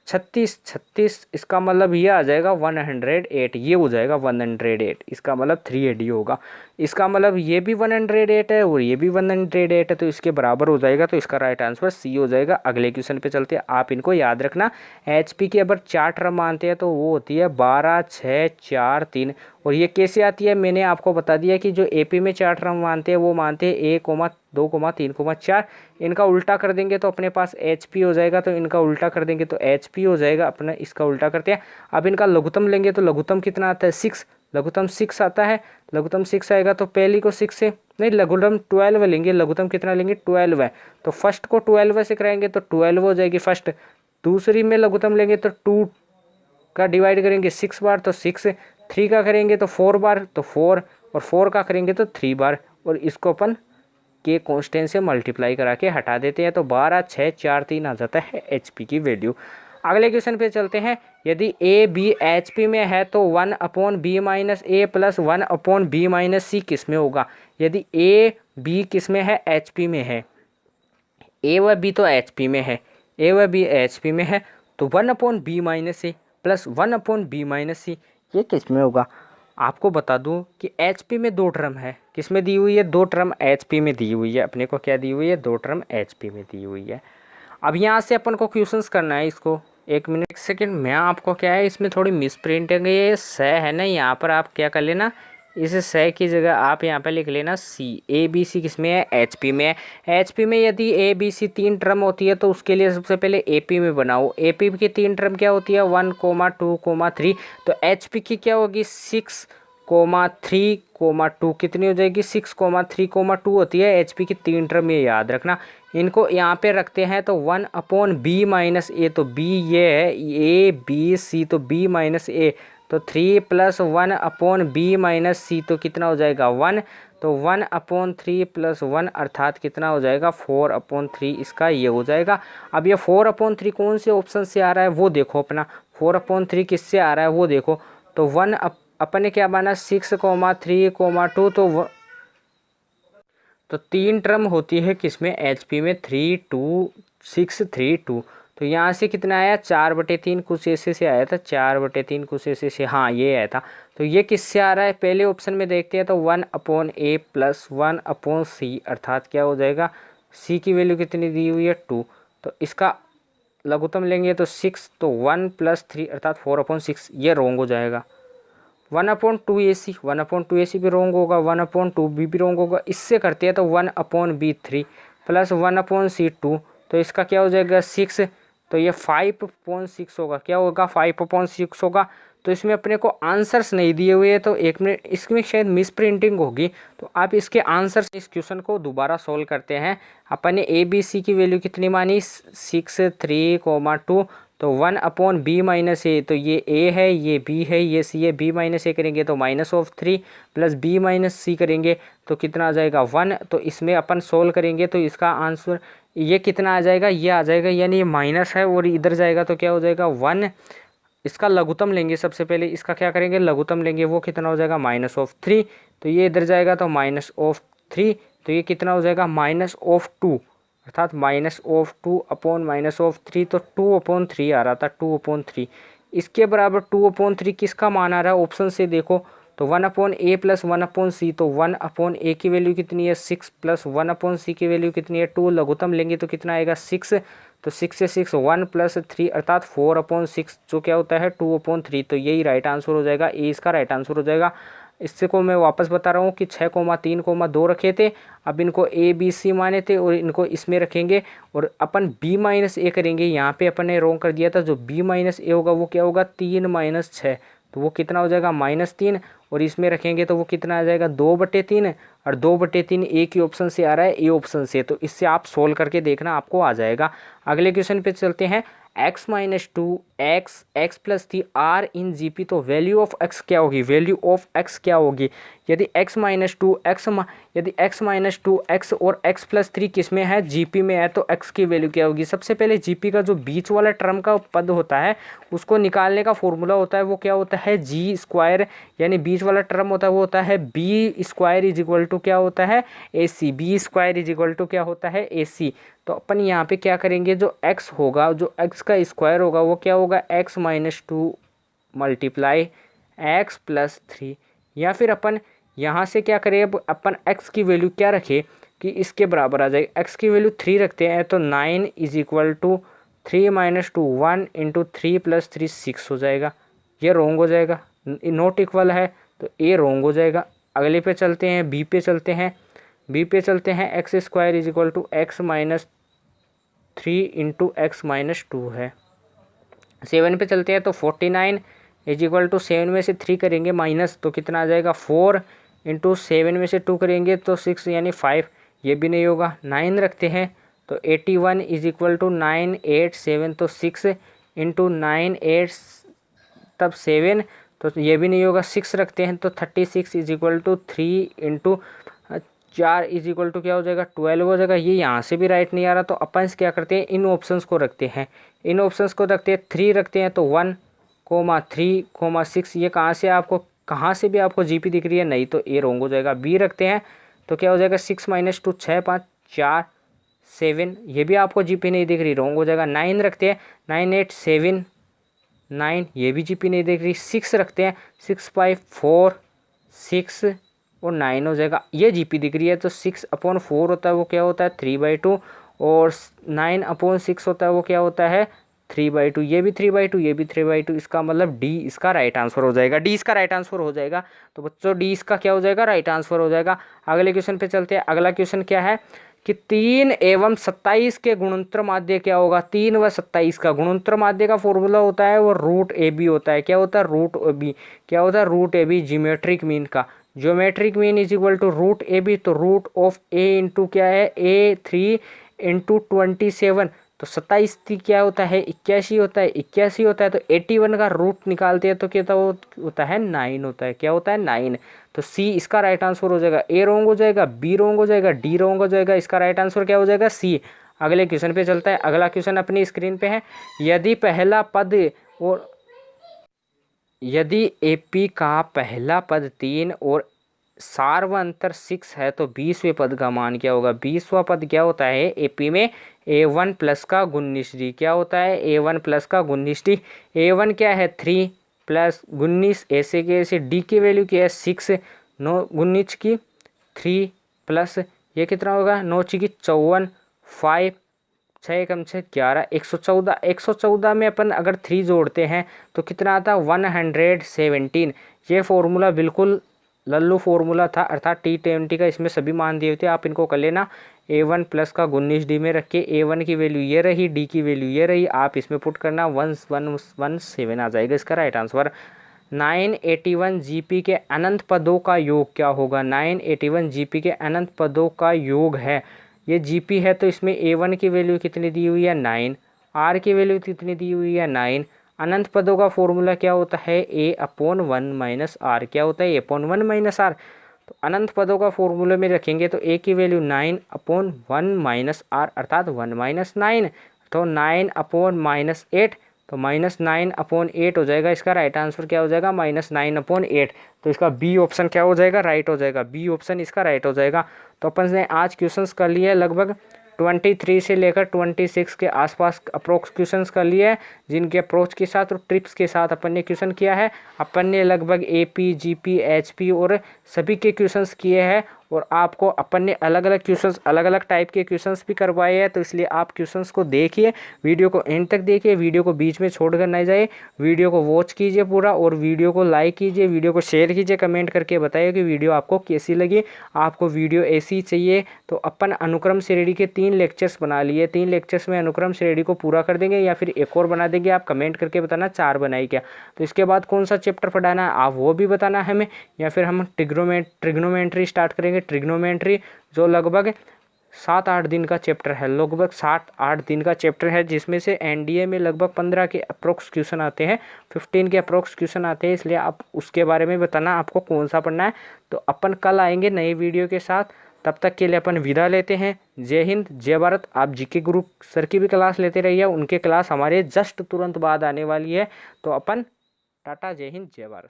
A: 36, इसका मतलब ये आ जाएगा 108, ये हो जाएगा 108, इसका मतलब 3 एडी होगा। इसका मतलब ये भी 108 है और ये भी 108 है, तो इसके बराबर हो जाएगा, तो इसका राइट आंसर सी हो जाएगा। अगले क्वेश्चन पे चलते हैं। आप इनको याद रखना, एचपी की अगर 4 टर्म मानते हैं तो वो होती है 12, 6, 4, 3। और ये कैसे आती है, मैंने आपको बता दिया कि जो एपी में 4 टर्म मानते हैं वो मानते हैं 1, 2, 3, 4। इनका उल्टा कर देंगे तो अपने पास एचपी हो जाएगा, तो इनका उल्टा कर देंगे तो एचपी हो जाएगा। अपना इसका उल्टा करते हैं। अब इनका लघुत्तम लेंगे तो लघुत्तम कितना आता है, 6, लघुत्तम 6 आता है। लघुत्तम 6 आएगा तो पहली को 6 से नहीं, लघुत्तम 12 लेंगे, लघुत्तम कितना लेंगे 12 है, तो फर्स्ट को 12 से कराएंगे तो 12 हो जाएगी फर्स्ट। दूसरी में लघुत्तम लेंगे तो 2 का डिवाइड करेंगे 6 बार तो 6, 3 का करेंगे तो 4 बार तो 4, और 4 का करेंगे तो 3 बार, और इसको अपन के कांस्टेंट से मल्टीप्लाई करा के हटा देते हैं तो 12, 6, 4, 3 आ जाता है एचपी की वैल्यू। अगले क्वेश्चन पे चलते हैं। यदि ए बी एच पी में है तो 1/b माइनस ए प्लस 1/b माइनस सी किस में होगा। यदि ए बी किस में है, एच पी में है, ए व बी तो एच पी में है, ए व बी एच पी में है, तो 1/b माइनस ए प्लस 1/b माइनस सी ये किस में होगा। आपको बता दूं कि HP में 2 टर्म है, किस में दी हुई है, 2 टर्म HP में दी हुई है, अपने को क्या दी हुई है, 2 टर्म HP में दी हुई है। अब यहाँ से अपन को क्वेश्चंस करना है इसको, 1 मिनट 1 सेकेंड, मैं आपको क्या है इसमें थोड़ी मिस प्रिंटिंग है, ये स है ना, यहाँ पर आप क्या कर लेना, इस स की जगह आप यहाँ पे लिख लेना C। ABC किस में है, HP में है। HP में यदि ABC 3 टर्म होती है तो उसके लिए सबसे पहले AP में बनाओ। AP की 3 टर्म क्या होती है, 1, 2, 3। तो HP की क्या होगी, 6, 3, 2 कितनी हो जाएगी, 6, 3, 2 होती है HP की 3 टर्म, ये याद रखना। इनको यहाँ पे रखते हैं तो 1/b माइनस ए, तो b ये है, ABC तो b माइनस ए, तो 3 + 1/b माइनस सी, तो कितना हो जाएगा 1, तो 1/3 + 1 अर्थात कितना हो जाएगा 4/3, इसका ये हो जाएगा। अब ये 4/3 कौन से ऑप्शन से आ रहा है वो देखो, अपना 4/3 किससे आ रहा है वो देखो। तो 1 अपने क्या बना 6, 3, 2, तो 3 टर्म होती है किसमें, HP में 3, 2, 6, 3, 2। तो यहाँ से कितना आया 4/3, कुछ ऐसे से आया था, 4/3 कुछ ऐसे से, हाँ ये आया था। तो ये किससे आ रहा है, पहले ऑप्शन में देखते हैं तो 1/a + 1/c अर्थात क्या हो जाएगा, c की वैल्यू कितनी दी हुई है 2, तो इसका लघुत्तम लेंगे तो 6, तो 1 + 3 अर्थात 4/6, ये रॉन्ग हो जाएगा। 1/2AC, 1/2AC भी रॉन्ग होगा, 1/2B भी रॉन्ग होगा। इससे करते हैं तो 1/B3 + 1/C2, तो इसका क्या हो जाएगा 6, तो ये 5/6 होगा, क्या होगा 5/6 होगा। तो इसमें अपने को आंसर्स नहीं दिए हुए हैं, तो 1 मिनट इसमें शायद मिस प्रिंटिंग होगी, तो आप इसके आंसर्स इस क्वेश्चन को दोबारा सॉल्व करते हैं। अपन ने ABC की वैल्यू कितनी मानी 6, 3, 2, तो 1/b माइनस ए, तो ये a है, ये b है, ये c है, b माइनस ए करेंगे तो -3 + b माइनस सी करेंगे तो कितना आ जाएगा 1। तो इसमें अपन सोल्व करेंगे तो इसका आंसर ये कितना आ जाएगा, ये आ जाएगा, यानी ये माइनस है और इधर जाएगा तो क्या हो जाएगा 1। इसका लघुत्तम लेंगे, सबसे पहले इसका क्या करेंगे लघुत्तम लेंगे, वो कितना हो जाएगा -3, तो ये इधर जाएगा तो -3, तो ये कितना हो जाएगा -2 अर्थात -2/-3, तो 2/3 आ रहा था, 2/3 इसके बराबर 2/3 किसका मान आ रहा है ऑप्शन से देखो, तो 1/a + 1/c, तो 1/a की वैल्यू कितनी है 6 + 1/c की वैल्यू कितनी है 2, लघुत्तम लेंगे तो कितना आएगा 6, तो 6 से 6 1 + 3 अर्थात 4/6, जो क्या होता है 2/3, तो यही राइट आंसर हो जाएगा, ए इसका राइट आंसर हो जाएगा। इससे को मैं वापस बता रहा हूँ कि 6,3,2 रखे थे, अब इनको ABC माने थे और इनको इसमें रखेंगे और अपन B-a करेंगे। यहाँ पे अपन ने रॉन्ग कर दिया था, जो B-a होगा वो क्या होगा 3 - 6, तो वो कितना हो जाएगा -3, और इसमें रखेंगे तो वो कितना आ जाएगा 2/3, और 2/3 एक ही ऑप्शन से आ रहा है, ए ऑप्शन से, तो इससे आप सोल्व करके देखना आपको आ जाएगा। अगले क्वेश्चन पे चलते हैं। x - 2 x + 3 are in GP, तो वैल्यू ऑफ x क्या होगी, वैल्यू ऑफ x क्या होगी, यदि x - 2 x और x + 3 किस में है GP में है, तो x की वैल्यू क्या होगी। सबसे पहले GP का जो बीच वाला टर्म का पद होता है उसको निकालने का फॉर्मूला होता है, वो क्या होता है g², यानी बीच वाला टर्म होता है वो होता है B² = क्या होता है AC, B² = क्या होता है AC। तो अपन यहाँ पे क्या करेंगे, जो x होगा, जो x का स्क्वायर होगा वो क्या होगा x - 2 × x + 3, या फिर अपन यहाँ से क्या करें, अब अपन x की वैल्यू क्या रखें कि इसके बराबर आ जाए, x की वैल्यू 3 रखते हैं तो 9 = 3 - 2 1 × 3 + 3 6 हो जाएगा, ये रॉन्ग हो जाएगा, नॉट इक्वल है तो ए रॉन्ग हो जाएगा। अगले पे चलते हैं, बी पे चलते हैं, x² = x - 3 × x - 2 है। 7 पे चलते हैं तो 49 = 7 में से 3 करेंगे माइनस, तो कितना आ जाएगा 4 × 7 में से 2 करेंगे तो 6 यानी 5, ये भी नहीं होगा। 9 रखते हैं तो 81 = 9 8 7, तो 6 × 9 8 तब 7, तो ये भी नहीं होगा। 6 रखते हैं तो 36 = 3 × 4 = क्या हो जाएगा 12 हो जाएगा। ये यहाँ से भी राइट नहीं आ रहा, तो अपन क्या करते हैं इन ऑप्शंस को रखते हैं, 3 रखते हैं तो 1, 3, 6, ये कहाँ से भी आपको GP दिख रही है, नहीं तो ए रॉन्ग हो जाएगा। बी रखते हैं तो क्या हो जाएगा 6 - 2 6 5 4 7, ये भी आपको GP नहीं दिख रही, रॉन्ग हो जाएगा। 9 रखते हैं 9 8 7 9, ये भी GP नहीं दिख रही। 6 रखते हैं 6 5 4 6 और 9 हो जाएगा। ये जीपी दिख रही है तो 6/4 होता है वो क्या होता है 3/2, और 9/6 होता है वो क्या होता है 3/2। ये भी 3/2, ये भी 3/2। इसका मतलब डी इसका राइट आंसर हो जाएगा, डी इसका राइट आंसर हो जाएगा। तो बच्चों डी इसका क्या हो जाएगा, राइट आंसर हो जाएगा। अगले क्वेश्चन पे चलते हैं। अगला क्वेश्चन क्या है कि 3 एवं 27 के गुणोत्तर माध्य क्या होगा। 3 व 27 का गुणोत्तर माध्य का फॉर्मूला होता है वो √AB होता है। क्या होता है √AB, क्या होता है √AB ज्योमेट्रिक मीन का। Geometric mean is equal to √AB, तो रूट ऑफ ए इंटू क्या है A3 इंटू 27। तो 27 क्या होता है 81 होता है, 81 होता है। तो 81 का रूट निकालते हैं तो क्या होता है 9 होता है। क्या होता है 9। तो सी इसका राइट आंसर हो जाएगा। ए रॉन्ग हो जाएगा, बी रॉन्ग हो जाएगा, डी रॉन्ग हो जाएगा। इसका राइट आंसर क्या हो जाएगा सी। अगले क्वेश्चन पे चलता है। अगला क्वेश्चन अपनी स्क्रीन पे है। यदि पहला पद और यदि एपी का पहला पद 3 और सार्वअंतर 6 है तो 20वें पद का मान क्या होगा। 20वां पद क्या होता है एपी में A1 प्लस का गुणनिश डी। क्या होता है A1 प्लस का गुणनिश डी। A1 क्या है 3 प्लस गुणनिश ऐसे के ऐसे, डी की वैल्यू क्या है 6, 9 गुणनिश की 3 प्लस ये कितना होगा 9 की 54, 5 6 एकम 6 11, 114। 114 में अपन अगर 3 जोड़ते हैं तो कितना आता है 117। ये फॉर्मूला बिल्कुल लल्लू फॉर्मूला था, अर्थात T20 का इसमें सभी मान दिए थे। आप इनको कर लेना। A1 प्लस का गुणनिश डी में रख के A1 की वैल्यू ये रही, डी की वैल्यू ये रही, आप इसमें पुट करना 1117 आ जाएगा इसका राइट आंसर। 981 जीपी के अनंत पदों का योग क्या होगा। 981 जीपी के अनंत पदों का योग है। ये जीपी है तो इसमें A1 की वैल्यू कितनी दी हुई है 9, आर की वैल्यू कितनी दी हुई है 9। अनंत पदों का फॉर्मूला क्या होता है A/1 - R। क्या होता है A/1 - R। तो अनंत पदों का फॉर्मूले में रखेंगे तो A की वैल्यू 9/1 - R अर्थात 1 - 9। तो 9/8 तो -9/8 हो जाएगा। इसका राइट आंसर क्या हो जाएगा -9/8। तो इसका बी ऑप्शन क्या हो जाएगा राइट हो जाएगा, बी ऑप्शन इसका राइट हो जाएगा। तो अपन ने आज क्वेश्चंस कर लिए लगभग 23 से लेकर 26 के आसपास अप्रोक्स क्वेश्चंस कर लिए हैं, जिनके अप्रोच के साथ और ट्रिप्स के साथ अपन ने क्वेश्चन किया है। अपन ने लगभग AP, GP, HP और सभी के क्वेश्चंस किए हैं, और आपको अपन ने अलग अलग क्वेश्चंस अलग अलग टाइप के क्वेश्चंस भी करवाए हैं। तो इसलिए आप क्वेश्चंस को देखिए, वीडियो को एंड तक देखिए, वीडियो को बीच में छोड़कर नहीं जाए, वीडियो को वॉच कीजिए पूरा, और वीडियो को लाइक कीजिए, वीडियो को शेयर कीजिए, कमेंट करके बताइए कि वीडियो आपको कैसी लगी। आपको वीडियो ऐसी चाहिए तो अपन अनुक्रम श्रेणी के 3 लेक्चर्स बना लिए, 3 लेक्चर्स में अनुक्रम श्रेणी को पूरा कर देंगे या फिर एक और बना देंगे। आप कमेंट करके बताना 4 बनाई क्या। तो इसके बाद कौन सा चैप्टर पढ़ाना है आप वो भी बताना है हमें, या फिर हम ट्रिग्नोमेट्री स्टार्ट करेंगे। ट्रिग्नोमेट्री जो लगभग 7-8 दिन का चैप्टर है, लगभग 7-8 दिन का चैप्टर है, जिसमें से एनडीए में लगभग 15 के अप्रोक्स क्वेश्चन आते हैं, 15 के अप्रोक्स क्वेश्चन आते हैं। इसलिए आप उसके बारे में बताना आपको कौन सा पढ़ना है। तो अपन कल आएंगे नई वीडियो के साथ, तब तक के लिए अपन विदा लेते हैं। जय हिंद, जय भारत। आप जीके ग्रुप सर की भी क्लास लेते रहिए, उनके क्लास हमारे जस्ट तुरंत बाद आने वाली है। तो अपन टाटा, जय हिंद, जय भारत।